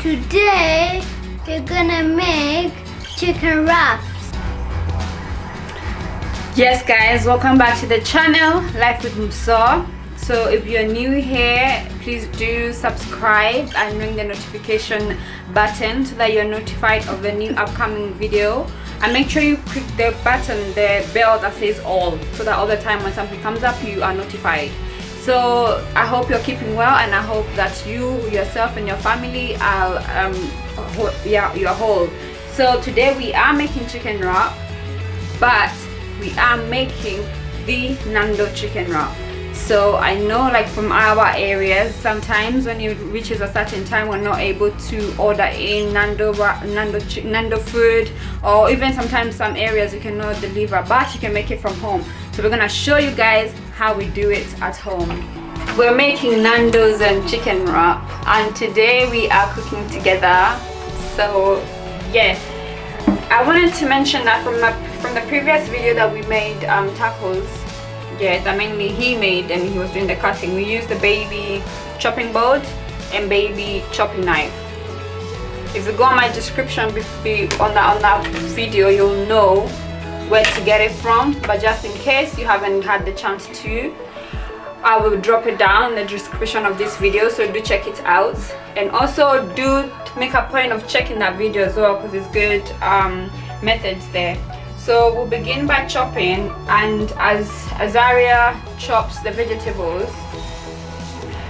Today we're gonna make chicken wraps. Yes guys, welcome back to the channel Life with Muso. So if you're new here, please do subscribe and ring the notification button so that you're notified of the new upcoming video, and make sure you click the button, the bell that says all, so that all the time when something comes up you are notified. So I hope you're keeping well, and I hope that you yourself and your family are you're whole. So today we are making chicken wrap, but we are making the Nandos chicken wrap. So I know, like, from our areas, sometimes when it reaches a certain time we're not able to order in Nando food, or even sometimes some areas you cannot deliver, but you can make it from home. So we're gonna show you guys how we do it at home. We're making Nandos and chicken wrap, and today we are cooking together. So yeah, I wanted to mention that from the previous video that we made tacos. Yeah, that mainly he made, and he was doing the cutting. We used the baby chopping board and baby chopping knife. If you go on my description on that video, you'll know where to get it from, but just in case you haven't had the chance to, I will drop it down in the description of this video, so do check it out. And also do make a point of checking that video as well, because it's good methods there. So we'll begin by chopping, and as Azariah chops the vegetables,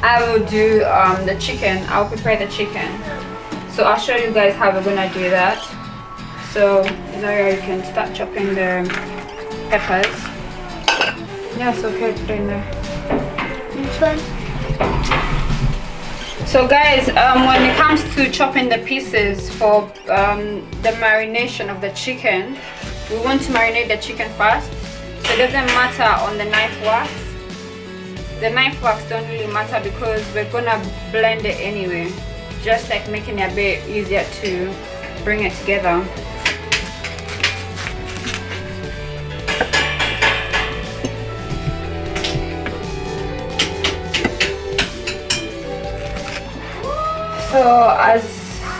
I will do the chicken. I'll prepare the chicken. So I'll show you guys how we're gonna do that. So Azariah, you can start chopping the peppers. Yes, okay, put it in there. Which one? So guys, when it comes to chopping the pieces for the marination of the chicken, we want to marinate the chicken first. So it doesn't matter on the knife wax. The knife wax don't really matter because we're gonna blend it anyway, just like making it a bit easier to bring it together. So as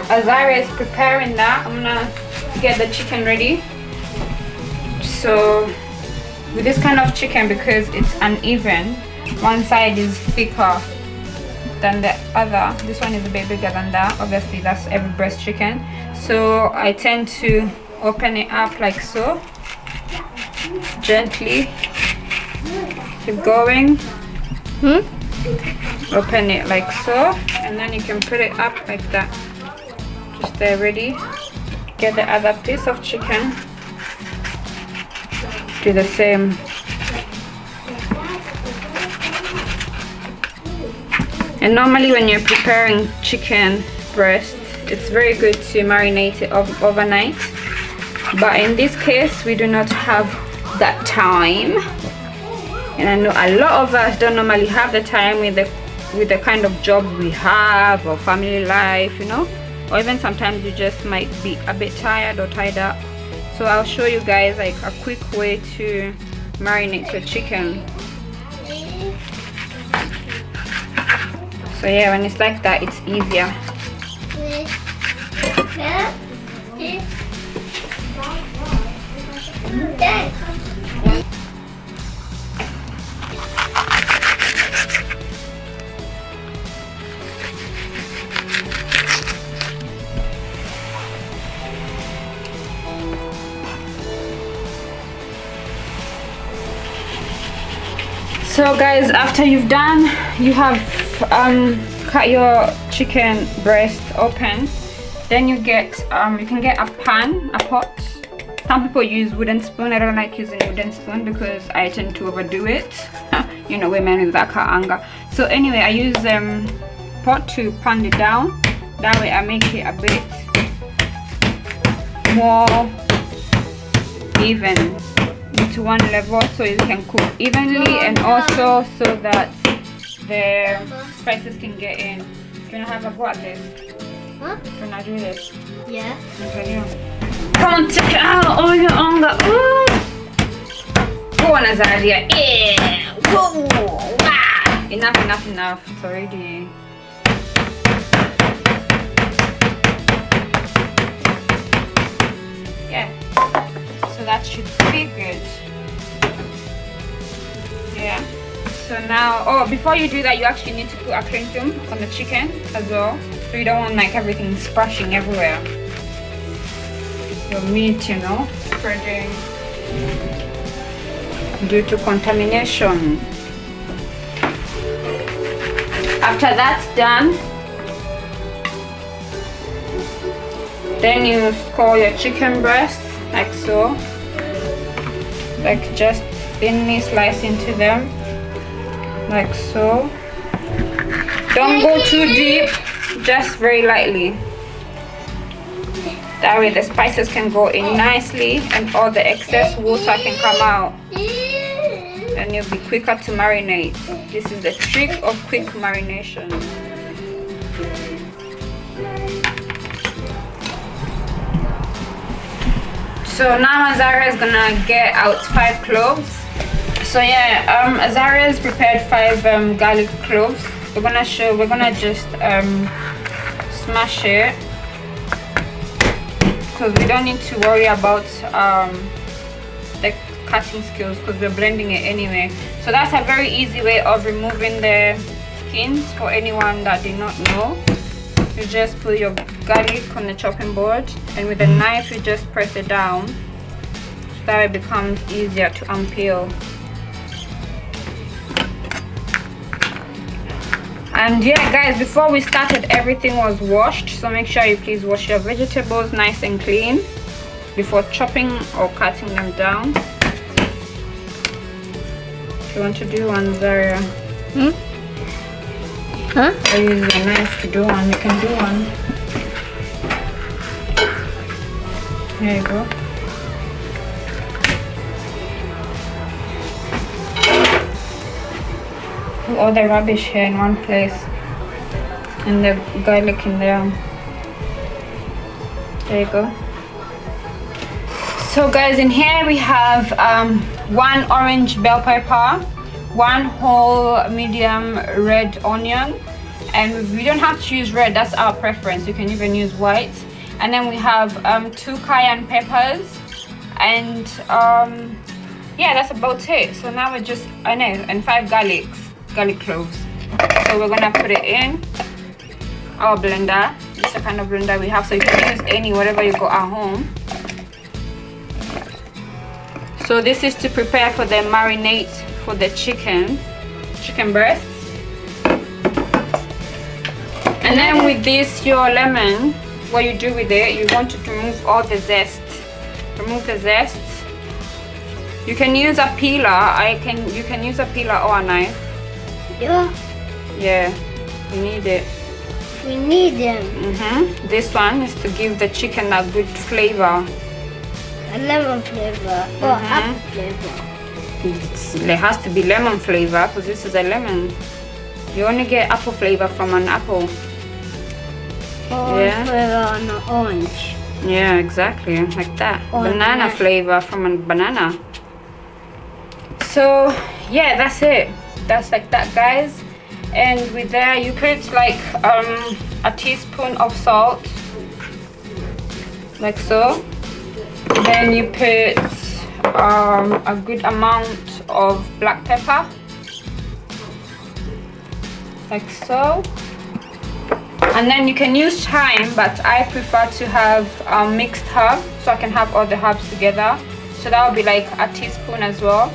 Azariah is preparing that, I'm gonna get the chicken ready. So with this kind of chicken, because it's uneven, one side is thicker than the other. This one is a bit bigger than that. Obviously that's every breast chicken. So I tend to open it up like so, gently. Keep going. Open it like so, and then you can put it up like that. Just there, ready. Get the other piece of chicken. Do the same. And normally when you're preparing chicken breast, it's very good to marinate it overnight, but in this case we do not have that time, and I know a lot of us don't normally have the time with the kind of jobs we have, or family life, you know, or even sometimes you just might be a bit tired or tied up. So I'll show you guys like a quick way to marinate your chicken. So yeah, when it's like that, it's easier. So guys, after you have cut your chicken breast open, then you get you can get a pan, a pot. Some people use wooden spoon. I don't like using wooden spoon because I tend to overdo it. You know, women with that kind of anger. So anyway, I use pot to pound it down. That way I make it a bit more even to one level, so you can cook evenly, and also so that the spices can get in. You wanna have a go at this? Huh? You wanna do this? Yeah. Okay, yeah. Come on, take it out all your anger. Go on, Azariah. Yeah. Whoa. Wow. Enough. It's already. that should be good. Yeah. So now, oh, before you do that, you actually need to put a cling film on the chicken as well. So you don't want like everything splashing everywhere. Your meat, you know, spreading due to contamination. After that's done, then you score your chicken breast like so, like just thinly slice into them like so. Don't go too deep, just very lightly. That way the spices can go in nicely and all the excess water can come out, and you'll be quicker to marinate. This is the trick of quick marination. So now Azariah is gonna get out 5 cloves. So yeah, Azariah has prepared 5 garlic cloves. We're gonna just smash it, because we don't need to worry about the cutting skills, because we're blending it anyway. So that's a very easy way of removing the skins for anyone that did not know. You just put your garlic on the chopping board, and with a knife you just press it down so that it becomes easier to unpeel. And yeah guys, before we started everything was washed, so make sure you please wash your vegetables nice and clean before chopping or cutting them down. If you want to do one, Zaria, or use your knife to do one, you can do one. There you go. Put all the rubbish here in one place, and the garlic in there. There you go. So guys, in here we have 1 orange bell pepper, 1 whole medium red onion, and we don't have to use red, that's our preference, you can even use white. And then we have 2 cayenne peppers, and yeah, that's about it. So now we're just, and 5 garlic cloves. So we're gonna put it in our blender. This is the kind of blender we have, so you can use any, whatever you got at home. So this is to prepare for the marinade for the chicken breasts. And then with this, your lemon, what you do with it, you want to remove all the zest. Remove the zest. You can use a peeler. You can use a peeler or a knife. Yeah, you need it. We need them. This one is to give the chicken a good flavor. A lemon flavor or apple flavor. It has to be lemon flavor because this is a lemon. You only get apple flavor from an apple. Orange flavor on an orange. Yeah, exactly, like that. Banana flavor from a banana. So yeah, that's it. That's like that, guys. And with that, you put like a teaspoon of salt, like so. Then you put a good amount of black pepper, like so. And then you can use thyme, but I prefer to have mixed herb, so I can have all the herbs together. So that will be like a teaspoon as well.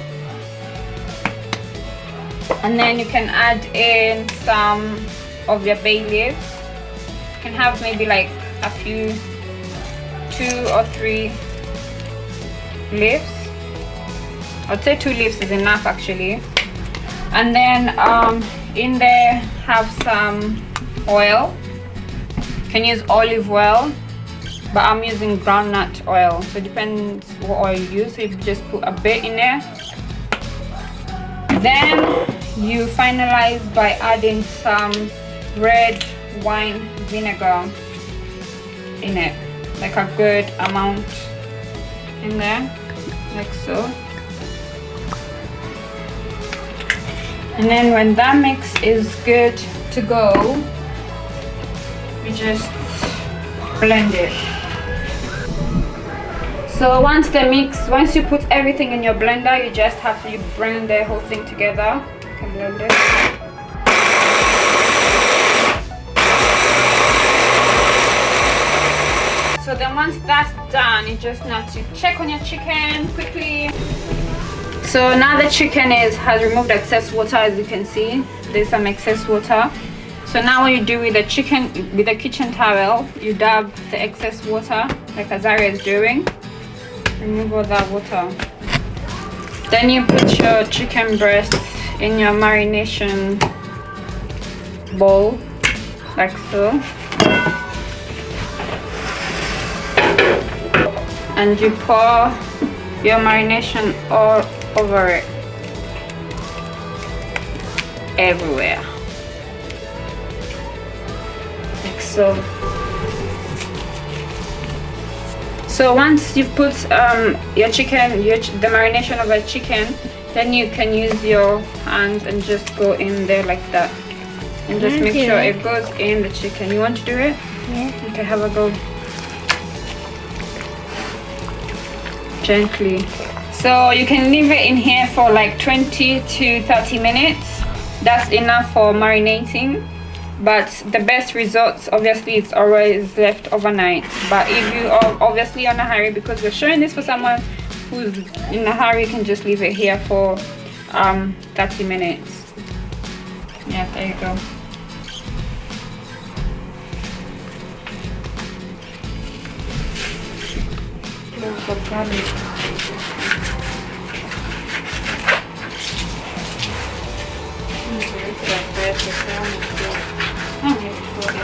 And then you can add in some of your bay leaves. You can have maybe like a few, 2 or 3 leaves. I'd say 2 leaves is enough actually. And then in there have some oil. You can use olive oil, but I'm using groundnut oil, so it depends what oil you use. So you just put a bit in there. Then you finalize by adding some red wine vinegar in it, like a good amount in there, like so. And then when that mix is good to go, we just blend it. So once you put everything in your blender, you just have to blend the whole thing together. You can blend it. So then once that's done, you just have to check on your chicken quickly. So now the chicken has removed excess water. As you can see, there's some excess water. So now what you do with the chicken, with the kitchen towel, you dab the excess water like Azariah is doing. Remove all that water. Then you put your chicken breast in your marination bowl, like so. And you pour your marination all over it, everywhere, like so. So once you put your chicken, the marination of a chicken, then you can use your hands and just go in there like that, and just make sure it goes in the chicken. You want to do it? Yeah. Okay, have a go. Gently. So you can leave it in here for like 20 to 30 minutes. That's enough for marinating. But the best results, obviously, it's always left overnight. But if you are obviously in a hurry, because we're showing this for someone who's in a hurry, you can just leave it here for 30 minutes. Yeah, there you go.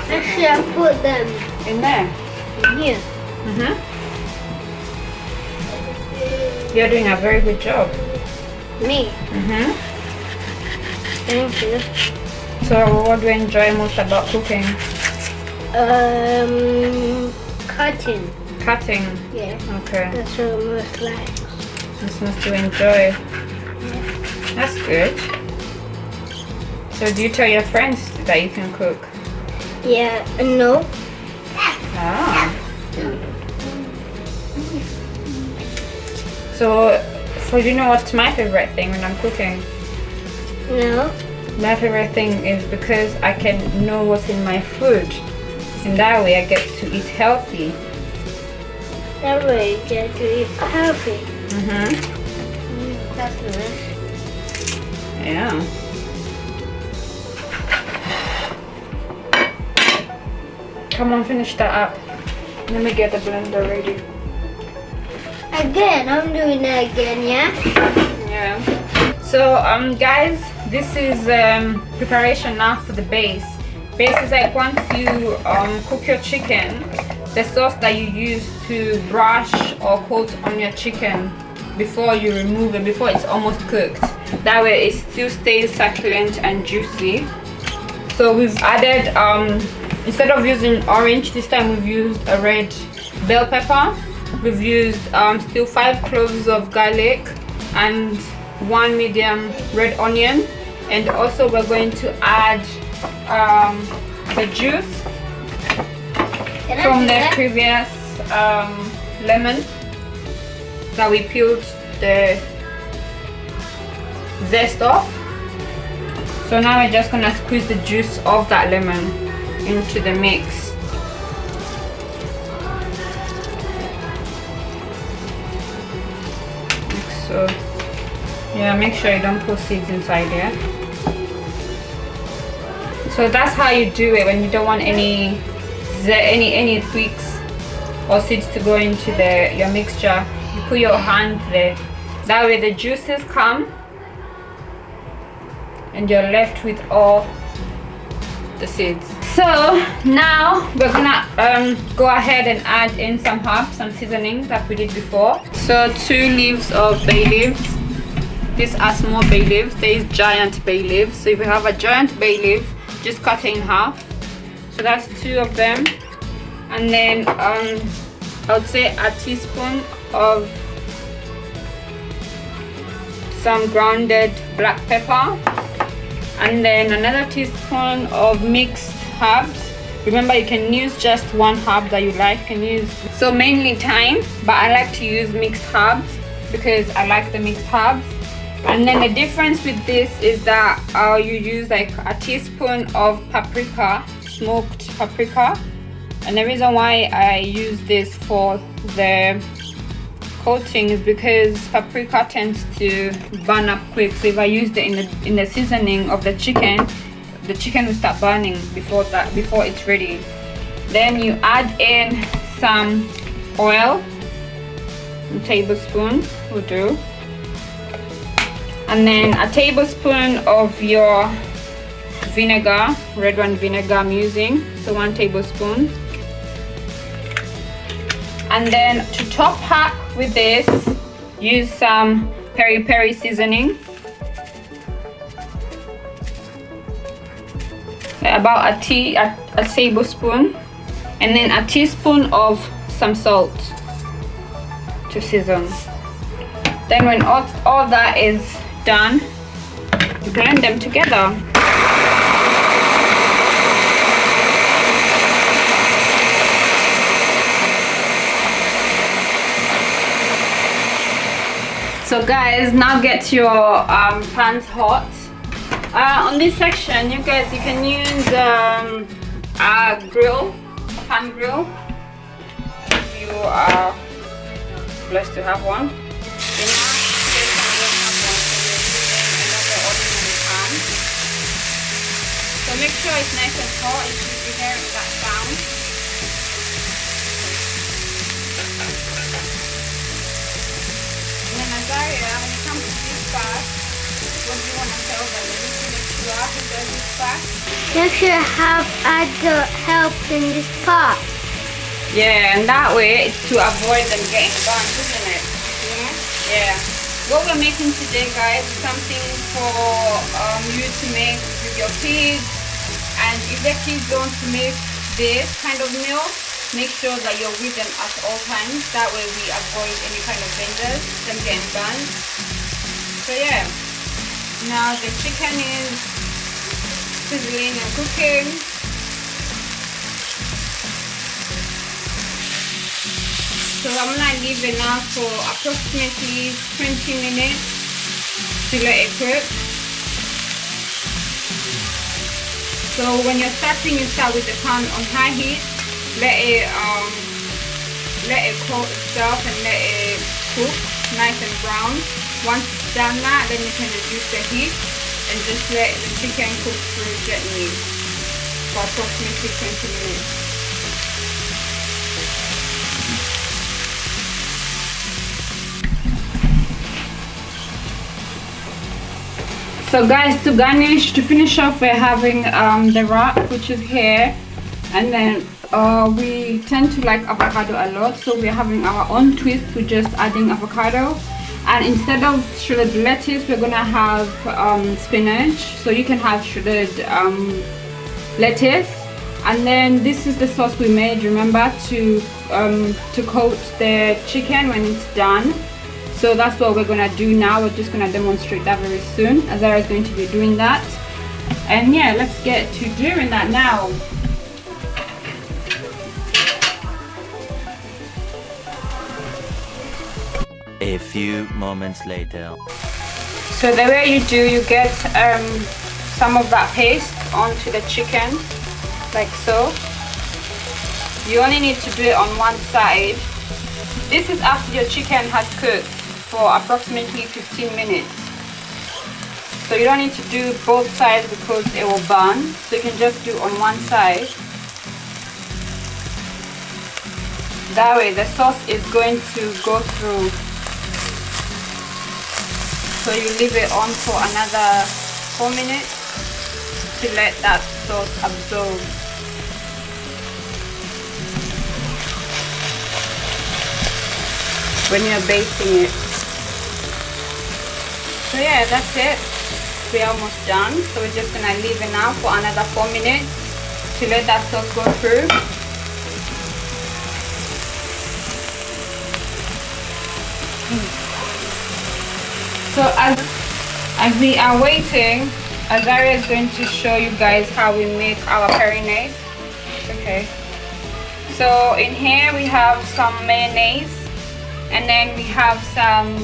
Actually, I put them In there. in here. You're doing a very good job. Me. Thank you. So what do you enjoy most about cooking? Cutting. Cutting. Yeah. Okay. That's what I most like. This must you enjoy. That's good. So do you tell your friends that you can cook? Yeah. No. Ah. So you know what's my favorite thing when I'm cooking? No. My favorite thing is because I can know what's in my food, and that way I get to eat healthy. That way you get to eat healthy. That's nice. Yeah. Come on, finish that up. Let me get the blender ready. Again, I'm doing that again, yeah? Yeah. So guys, this is preparation now for the base. Base is like once you cook your chicken, the sauce that you use to brush or coat on your chicken before you remove it, before it's almost cooked. That way it still stays succulent and juicy. So we've added, instead of using orange, this time we've used a red bell pepper. We've used still 5 cloves of garlic and 1 medium red onion. And also we're going to add the juice from the previous lemon that we peeled the zest off. So now we're just gonna squeeze the juice of that lemon into the mix. Like so. Yeah, make sure you don't put seeds inside there. So that's how you do it when you don't want any twigs or seeds to go into your mixture. You put your hand there. That way the juices come and you're left with all the seeds. So now we're gonna go ahead and add in some herbs, some seasonings that we did before. So 2 leaves of bay leaves. These are small bay leaves. There is giant bay leaves. So if you have a giant bay leaf, just cut it in half. So that's 2 of them. And then I would say a teaspoon of some grounded black pepper, and then another teaspoon of mixed herbs. Remember, you can use just one herb that you like. You can use, so mainly thyme, but I like to use mixed herbs because I like the mixed herbs. And then the difference with this is that you use like a teaspoon of paprika, smoked paprika. And the reason why I use this for the coating is because paprika tends to burn up quick. So if I use it in the seasoning of the chicken will start burning before it's ready. Then you add in some oil, a tablespoon will do, and then a tablespoon of your vinegar, red wine vinegar I'm using, so 1 tablespoon. And then to top up with this, use some peri seasoning, about a tablespoon, and then a teaspoon of some salt to season. Then when all that is done, you blend them together. So guys, now get your pans hot. On this section, you guys, you can use a pan grill if you are blessed to have one. So make sure it's nice and hot. You should hear that sound. And then Azariah, when it comes to this part, what do you want to tell them? You need to make sure who does this part. Make sure have adult help in this part. Yeah, and that way it's to avoid them getting burnt, isn't it? Yeah. What we're making today, guys, is something for you to make with your kids. And if the kids don't make this kind of meal, make sure that you're with them at all times. That way we avoid any kind of dangers, them getting burned. So yeah, now the chicken is sizzling and cooking. So I'm gonna leave it now for approximately 20 minutes to let it cook. So when you're starting, you start with the pan on high heat. Let it coat itself and let it cook nice and brown. Once it's done that, then you can reduce the heat and just let the chicken cook through gently for approximately 20 minutes. So guys, to garnish, to finish off, we're having the wrap, which is here, and then we tend to like avocado a lot, so we're having our own twist with just adding avocado. And instead of shredded lettuce, we're gonna have spinach, so you can have shredded lettuce. And then this is the sauce we made, remember, to coat the chicken when it's done. So that's what we're gonna do now. We're just gonna demonstrate that very soon. Azariah is going to be doing that. And yeah, let's get to doing that now. A few moments later. So the way you do, you get some of that paste onto the chicken, like so. You only need to do it on one side. This is after your chicken has cooked for approximately 15 minutes. So you don't need to do both sides because it will burn. So you can just do on one side. That way the sauce is going to go through. So you leave it on for another 4 minutes to let that sauce absorb. When you're basting it. So yeah, that's it. We're almost done. So we're just gonna leave it now for another 4 minutes to let that sauce go through. So as we are waiting, Azariah is going to show you guys how we make our peri. Let me Okay. So in here we have some mayonnaise, and then we have some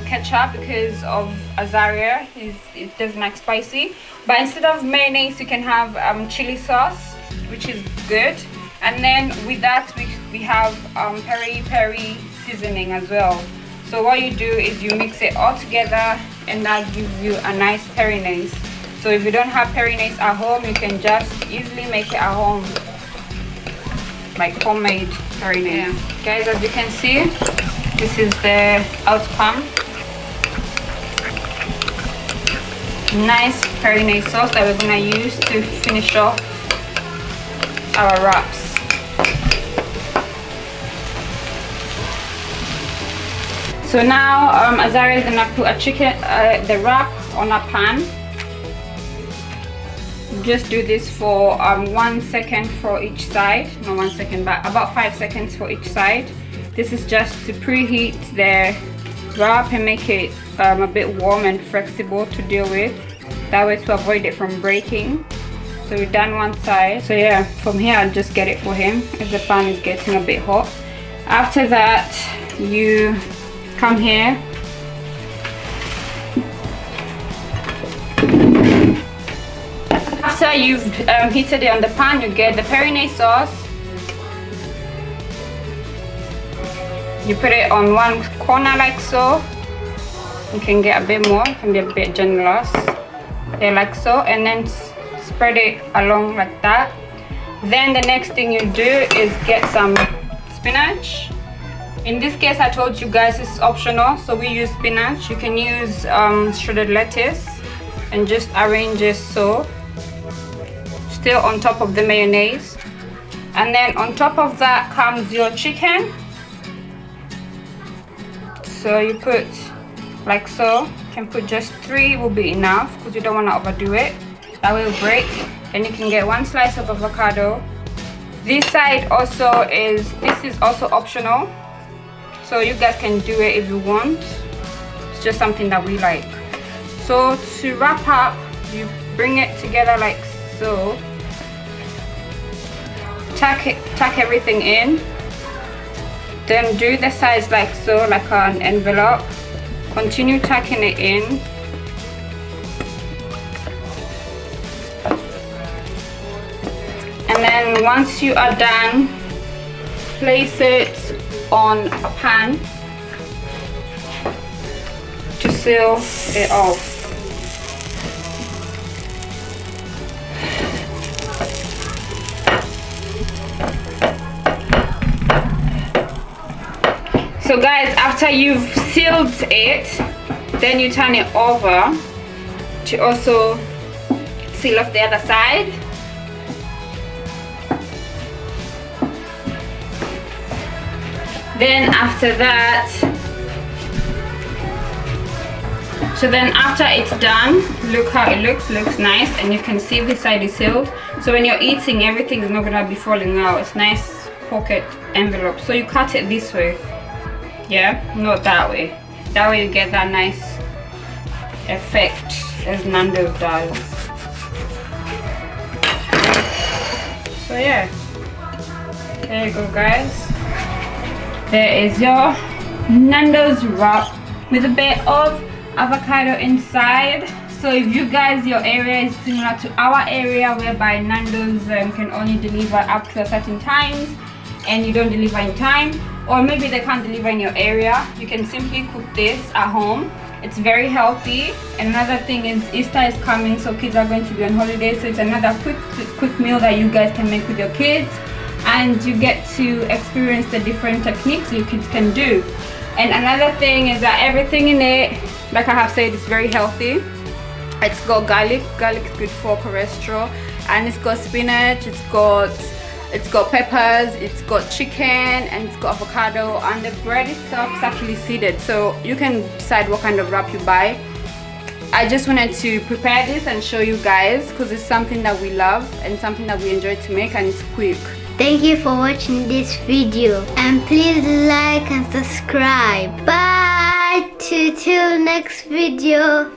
ketchup because of Azariah. It doesn't like spicy. But instead of mayonnaise, you can have chili sauce, which is good. And then with that, we have peri seasoning as well. So what you do is you mix it all together, and that gives you a nice peri-naise. So if you don't have peri-naise at home, you can just easily make it at home, like homemade peri-naise. Yeah. Guys, as you can see, this is the outcome. Nice peri-naise sauce that we're gonna use to finish off our wraps. So now Azariah is gonna put the wrap on a pan. Just do this for 1 second for each side. Not 1 second, but about 5 seconds for each side. This is just to preheat the wrap and make it a bit warm and flexible to deal with. That way to avoid it from breaking. So we've done one side. So yeah, from here I'll just get it for him as the pan is getting a bit hot. After that, you come here. After you've heated it on the pan, you get the peri-naise sauce. You put it on one corner like so. You can get a bit more, you can be a bit generous. Yeah, like so, and then spread it along like that. Then the next thing you do is get some spinach. In this case, I told you guys it's optional, so we use spinach. You can use shredded lettuce and just arrange it so, still on top of the mayonnaise. And then on top of that comes your chicken. So you put like so. You can put just 3 will be enough because you don't want to overdo it. That will break. Then you can get 1 slice of avocado. This side also is also optional. So you guys can do it if you want. It's just something that we like. So to wrap up, you bring it together like so. Tuck everything in. Then do the sides like so, like an envelope. Continue tucking it in. And then once you are done, place it on a pan to seal it off. So guys, after you've sealed it, then you turn it over to also seal off the other side. Then after that, after it's done, look how it looks nice, and you can see this side is sealed. So when you're eating, everything is not gonna be falling out. It's nice pocket envelope. So you cut it this way. Yeah, not that way. That way you get that nice effect as Nandos does. So yeah, there you go guys. There is your Nandos wrap with a bit of avocado inside. So if you guys, your area is similar to our area whereby Nandos can only deliver up to a certain times and you don't deliver in time, or maybe they can't deliver in your area, you can simply cook this at home. It's very healthy. And another thing is Easter is coming, so kids are going to be on holiday, so it's another quick meal that you guys can make with your kids, and you get to experience the different techniques your kids can do. And another thing is that everything in it, like I have said, is very healthy. It's got garlic is good for cholesterol, and it's got spinach, it's got peppers, it's got chicken, and it's got avocado, and the bread itself is actually seeded, so you can decide what kind of wrap you buy. I just wanted to prepare this and show you guys because it's something that we love and something that we enjoy to make, and it's quick. Thank you for watching this video, and please like and subscribe. Bye till next video.